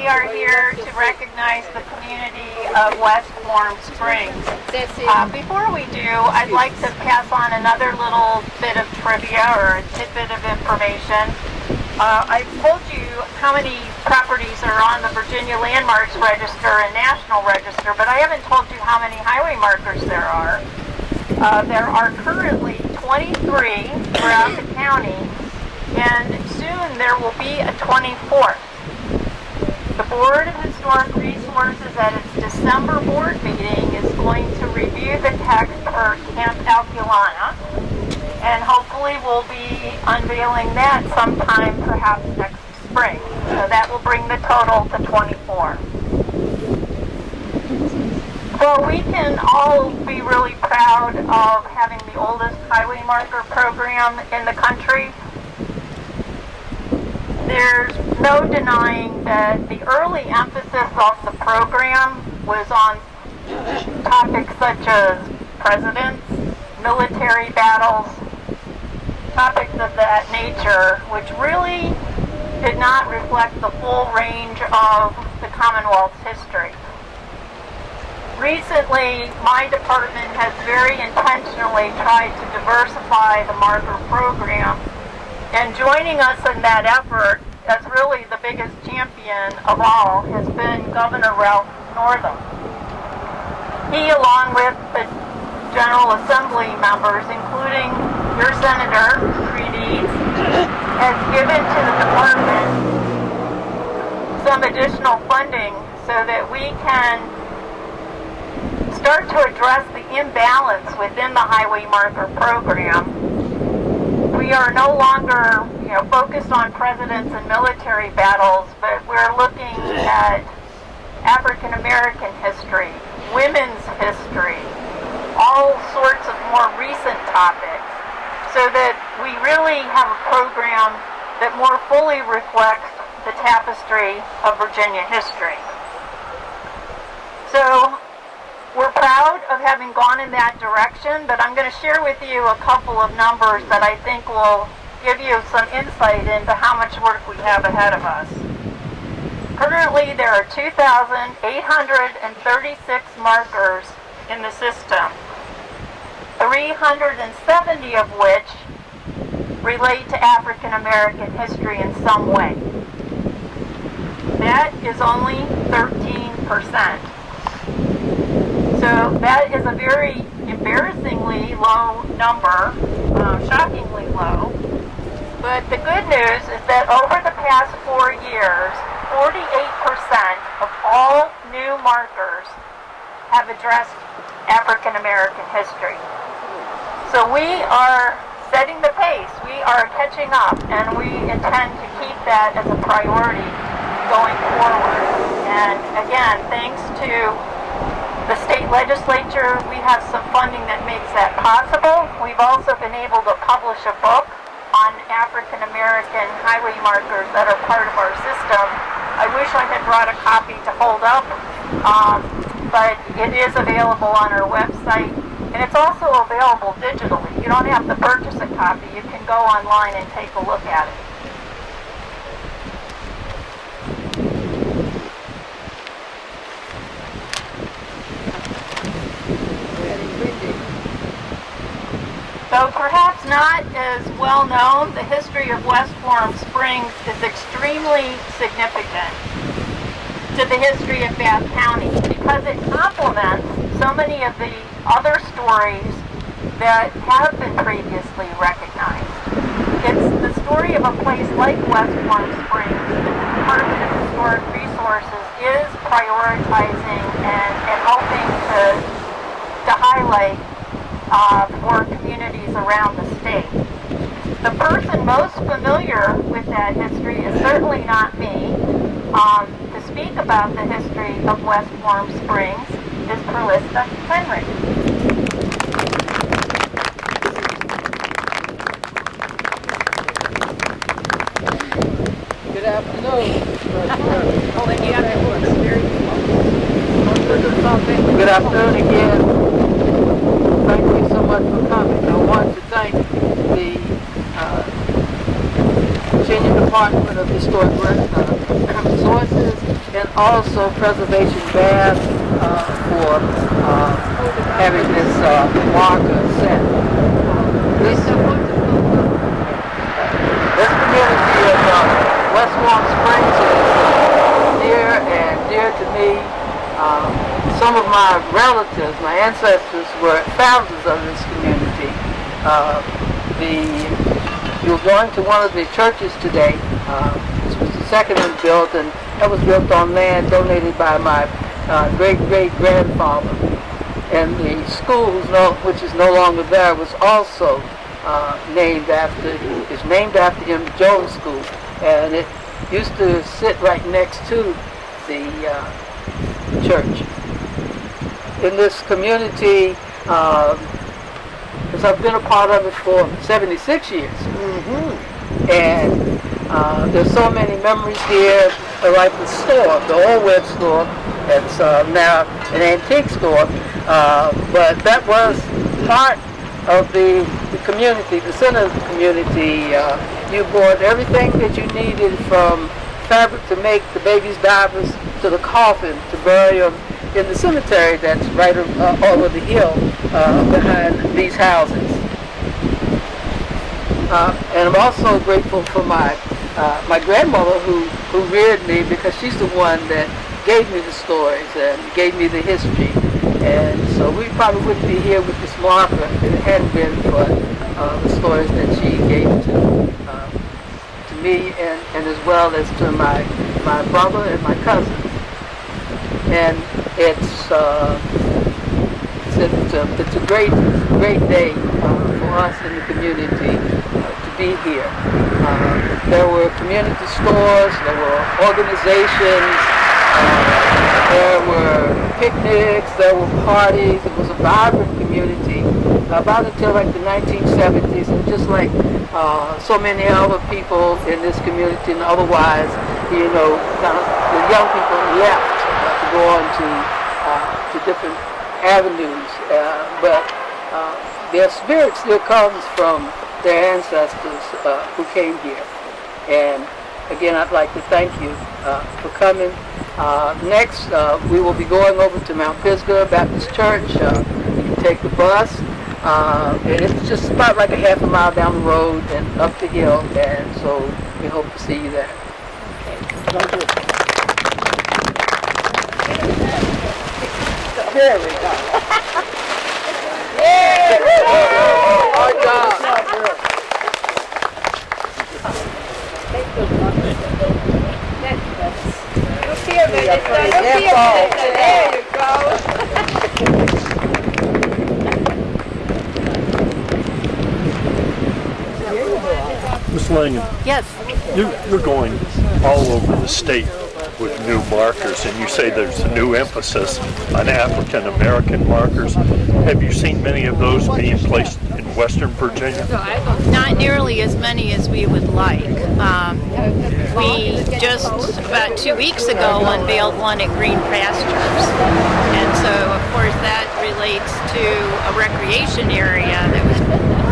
we are here to recognize the community of West Warm Springs. Before we do, I'd like to pass on another little bit of trivia or a tidbit of information. I've told you how many properties are on the Virginia Landmarks Register and National Register, but I haven't told you how many highway markers there are. There are currently 23 throughout the county, and soon there will be a 24th. The Board of Historic Resources at its December board meeting is going to review the text for Camp Alculana, and hopefully we'll be unveiling that sometime perhaps next spring. So that will bring the total to 24. So we can all be really proud of having the oldest highway marker program in the country. There's no denying that the early emphasis of the program was on topics such as presidents, military battles, topics of that nature, which really did not reflect the full range of the Commonwealth's history. Recently, my department has very intentionally tried to diversify the marker program, and joining us in that effort, as really the biggest champion of all, has been Governor Ralph Northam. He, along with the General Assembly members, including your Senator, Creedy, has given to the department some additional funding so that we can start to address the imbalance within the highway marker program. We are no longer, focused on presidents and military battles, but we're looking at African American history, women's history, all sorts of more recent topics, so that we really have a program that more fully reflects the tapestry of Virginia history. So we're proud of having gone in that direction, but I'm going to share with you a couple of numbers that I think will give you some insight into how much work we have ahead of us. Currently, there are 2,836 markers in the system, 370 of which relate to African American history in some way. That is only 13%. So that is a very embarrassingly low number, shockingly low. But the good news is that over the past 4 years, 48% of all new markers have addressed African American history. So we are setting the pace, we are catching up, and we intend to keep that as a priority going forward. And again, thanks to the state legislature, we have some funding that makes that possible. We've also been able to publish a book on African American highway markers that are part of our system. I wish I had brought a copy to hold up, but it is available on our website, and it's also available digitally. You don't have to purchase a copy. You can go online and take a look at it. Though perhaps not as well known, the history of West Warm Springs is extremely significant to the history of Bath County because it complements so many of the other stories that have been previously recognized. It's the story of a place like West Warm Springs that the Department of Historic Resources is prioritizing and hoping to highlight for communities around the state. The person most familiar with that history is certainly not me. To speak about the history of West Warm Springs is Perlista Henry. Good afternoon. Oh, and you have the books. Very cool. Good afternoon again. Thank you so much for coming. I want to thank the Virginia Department of historic resources, and also preservation baths for having this marker set. This community of West Warm Springs is near and dear to me. Some of my relatives, my ancestors, were founders of this community. You're going to one of the churches today. This was the second one built, and that was built on land donated by my great-great-grandfather. And the school, which is no longer there, was also named after him, the Jones School, and it used to sit right next to the church. In this community, because I've been a part of it for 76 years, and there's so many memories here, like the store, the old Webb store, that's now an antique store, but that was part of the community, the center of the community. You bought everything that you needed, from fabric to make the baby's diapers to the coffin to bury them in the cemetery that's right over the hill behind these houses. And I'm also grateful for my grandmother who reared me, because she's the one that gave me the stories and gave me the history. And so we probably wouldn't be here with this marker if it hadn't been for the stories that she gave to me, and as well as to my brother and my cousins. And it's a great day for us in the community to be here. There were community stores, there were organizations, there were picnics, there were parties. It was a vibrant community about until like the 1970s, and just like so many other people in this community, and otherwise, kind of the young people left to go on to different avenues, but their spirit still comes from their ancestors who came here. And again, I'd like to thank you for coming. Next, we will be going over to Mount Pisgah Baptist Church. You can take the bus, and it's just about like a half a mile down the road and up the hill, and so we hope to see you there. Thank you. There we go. Good job. There you go. Ms. Langan, Yes. you're going all over the state with new markers, and you say there's a new emphasis on African American markers. Have you seen many of those being placed in Western Virginia? Not nearly as many as we would like. We just about 2 weeks ago unveiled one at Green Pastures, and so of course that relates to a recreation area that was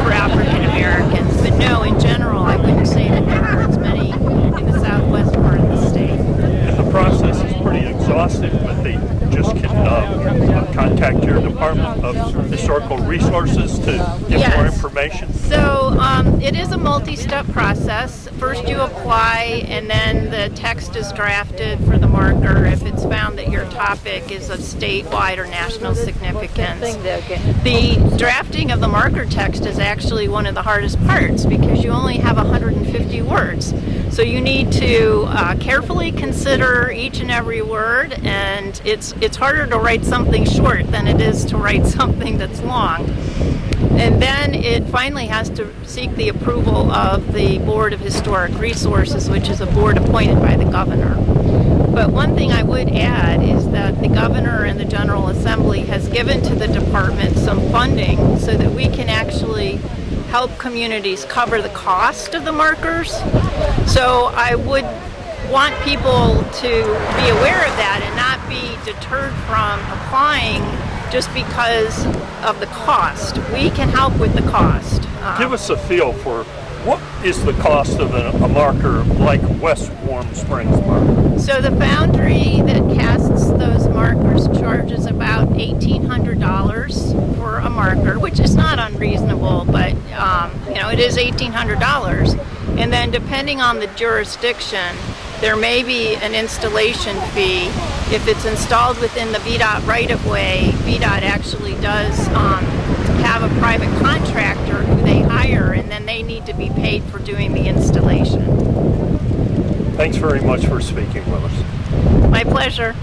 for African Americans. But no, in general, I wouldn't say that there are as many in the southwest part of the state. And the process is pretty exhaustive, but they just can contact your Department of Historical Resources to get more information? So it is a multi-step process. First you apply, and then the text is drafted for the marker if it's found that your topic is of statewide or national significance. The drafting of the marker text is actually one of the hardest parts, because you only have 150 words. So you need to carefully consider each and every word, and it's harder to write something short than it is to write something that's long. And then it finally has to seek the approval of the Board of Historic Resources, which is a board appointed by the governor. But one thing I would add is that the governor and the General Assembly has given to the department some funding so that we can actually help communities cover the cost of the markers. So I would want people to be aware of that and not be deterred from applying just because of the cost. We can help with the cost. Give us a feel for What is the cost of a marker like West Warm Springs marker? So the foundry that casts those markers charges about $1,800 for a marker, which is not unreasonable, but it is $1,800. And then depending on the jurisdiction, there may be an installation fee. If it's installed within the VDOT right-of-way, VDOT actually does have a private contractor who they hire, and then they need to be paid for doing the installation. Thanks very much for speaking with us. My pleasure.